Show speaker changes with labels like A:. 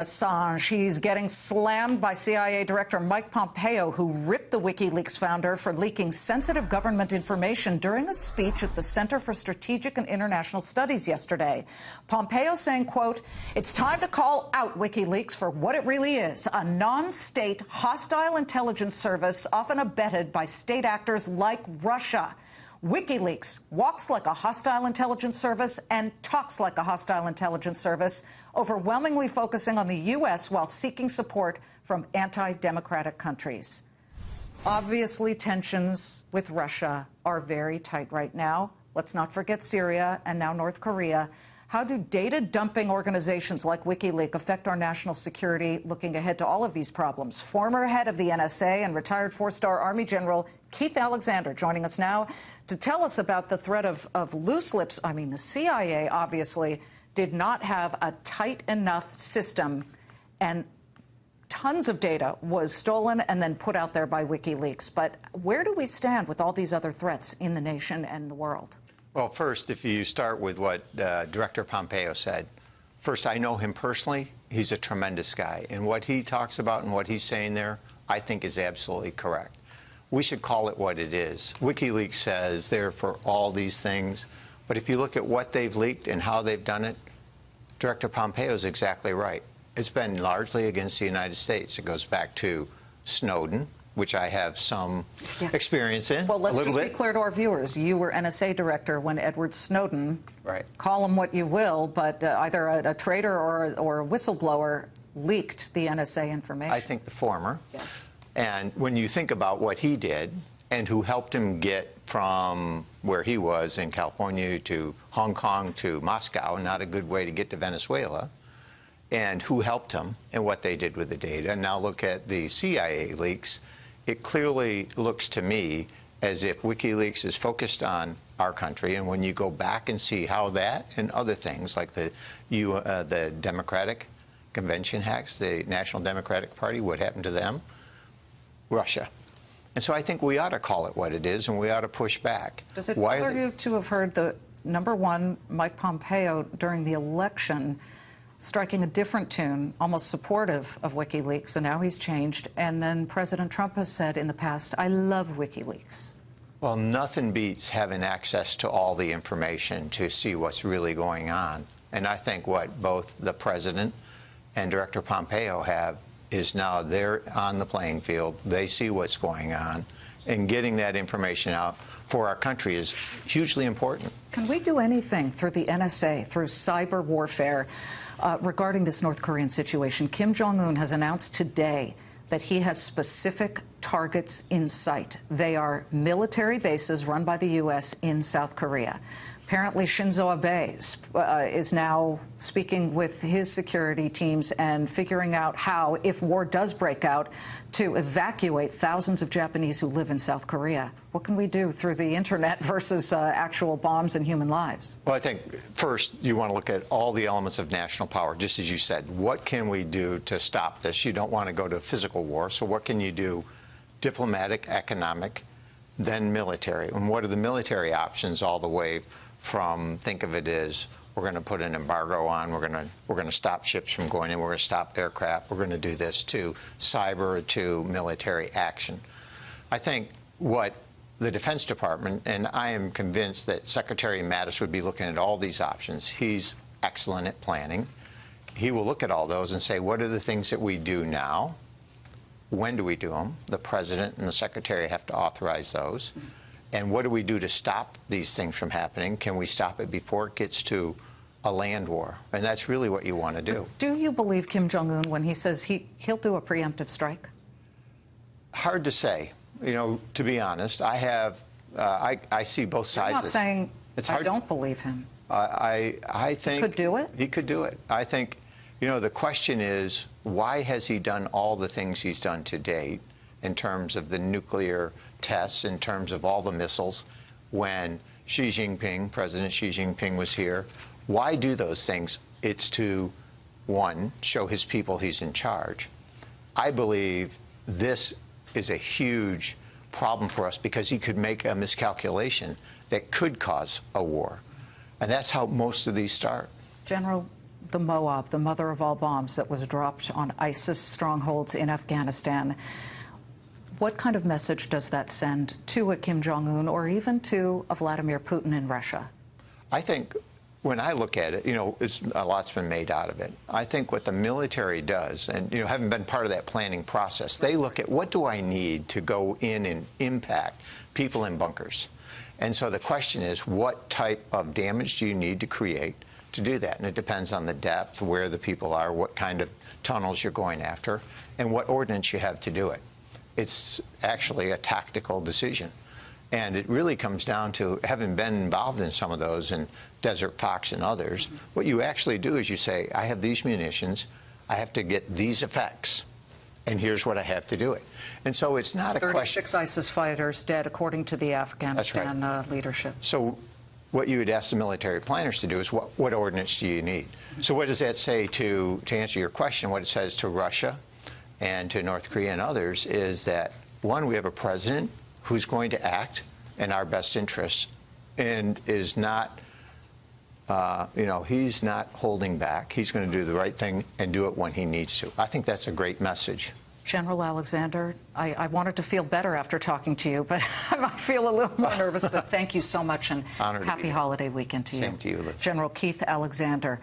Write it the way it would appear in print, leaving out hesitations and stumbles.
A: Assange. He's getting slammed by CIA Director Mike Pompeo, who ripped the WikiLeaks founder for leaking sensitive government information during a speech at the Center for Strategic and International Studies yesterday. Pompeo saying, quote, "It's time to call out WikiLeaks for what it really is, a non-state hostile intelligence service often abetted by state actors like Russia. WikiLeaks walks like a hostile intelligence service and talks like a hostile intelligence service, overwhelmingly focusing on the U.S. while seeking support from anti-democratic countries." Obviously, tensions with Russia are very tight right now. Let's not forget Syria and now North Korea. How do data dumping organizations like WikiLeaks affect our national security looking ahead to all of these problems? Former head of the NSA and retired four-star Army General Keith Alexander joining us now to tell us about the threat of loose lips. I mean, the CIA obviously did not have a tight enough system, and tons of data was stolen and then put out there by WikiLeaks. But where do we stand with all these other threats in the nation and the world?
B: Well, first, if you start with what Director Pompeo said, first, I know him personally. He's a tremendous guy. And what he talks about and what he's saying there, I think is absolutely correct. We should call it what it is. WikiLeaks says they're for all these things. But if you look at what they've leaked and how they've done it, Director Pompeo is exactly right. It's been largely against the United States. It goes back to Snowden, which I have some experience in.
A: Well, let's just be clear to our viewers. You were NSA director when Edward Snowden, call him what you will, but either a traitor or a whistleblower leaked the NSA information.
B: I think the former.
A: Yes.
B: And when you think about what he did and who helped him get from where he was in California to Hong Kong to Moscow, not a good way to get to Venezuela, and who helped him and what they did with the data. And now look at the CIA leaks. It clearly looks to me as if WikiLeaks is focused on our country. And when you go back and see how that and other things like the Democratic Convention hacks, the National Democratic Party, what happened to them? Russia. And so I think we ought to call it what it is, and we ought to push back.
A: Does it bother you to have heard the number one, Mike Pompeo, during the election, striking a different tune, almost supportive of WikiLeaks, and now he's changed, and then President Trump has said in the past, "I love WikiLeaks"?
B: Well, nothing beats having access to all the information to see what's really going on. And I think what both the President and Director Pompeo have is now they're on the playing field. They see what's going on, and getting that information out for our country is hugely important.
A: Can we do anything through the NSA, through cyber warfare, regarding this North Korean situation? Kim Jong-un has announced today that he has specific targets in sight. They are military bases run by the U.S. in South Korea. Apparently, Shinzo Abe is now speaking with his security teams and figuring out how, if war does break out, to evacuate thousands of Japanese who live in South Korea. What can we do through the internet versus actual bombs and human lives?
B: Well, I think first you want to look at all the elements of national power, just as you said. What can we do to stop this? You don't want to go to physical war, so what can you do? Diplomatic, economic, then military. And what are the military options all the way from, think of it as, we're going to put an embargo on, we're going to stop ships from going in, we're going to stop aircraft, we're going to do this, to cyber, to military action. I think what the Defense Department, and I am convinced that Secretary Mattis would be looking at all these options. He's excellent at planning. He will look at all those and say, what are the things that we do now? When do we do them? The President and the Secretary have to authorize those. And what do we do to stop these things from happening? Can we stop it before it gets to a land war? And that's really what you want to do.
A: Do you believe Kim Jong-un when he says he'll do a preemptive strike?
B: Hard to say. You know, to be honest, I see both sides.
A: I'm not saying I don't believe him.
B: I think
A: he could do it.
B: He could do it. I think, you know, the question is, why has he done all the things he's done to date in terms of the nuclear tests, in terms of all the missiles, when Xi Jinping, President Xi Jinping was here? Why do those things? It's to, one, show his people he's in charge. I believe this is a huge problem for us because he could make a miscalculation that could cause a war. And that's how most of these start.
A: General, the Moab, the mother of all bombs that was dropped on ISIS strongholds in Afghanistan. What kind of message does that send to a Kim Jong-un or even to a Vladimir Putin in Russia?
B: I think when I look at it, a lot's been made out of it. I think what the military does, and having been part of that planning process, they look at what do I need to go in and impact people in bunkers. And so the question is, what type of damage do you need to create to do that? And it depends on the depth, where the people are, what kind of tunnels you're going after, and what ordnance you have to do it. It's actually a tactical decision. And it really comes down to, having been involved in some of those, in Desert Fox and others, what you actually do is you say, I have these munitions, I have to get these effects, and here's what I have to do it. And so it's not a question.
A: 36 ISIS fighters dead, according to the Afghanistan leadership.
B: So what you would ask the military planners to do is, what ordnance do you need? So what does that say to answer your question, what it says to Russia and to North Korea and others is that, one, we have a president who's going to act in our best interests and is not, he's not holding back. He's going to do the right thing and do it when he needs to. I think that's a great message.
A: General Alexander, I wanted to feel better after talking to you, but I might feel a little more nervous. But thank you so much, and happy holiday weekend to you.
B: Same to you, Liz.
A: General Keith Alexander.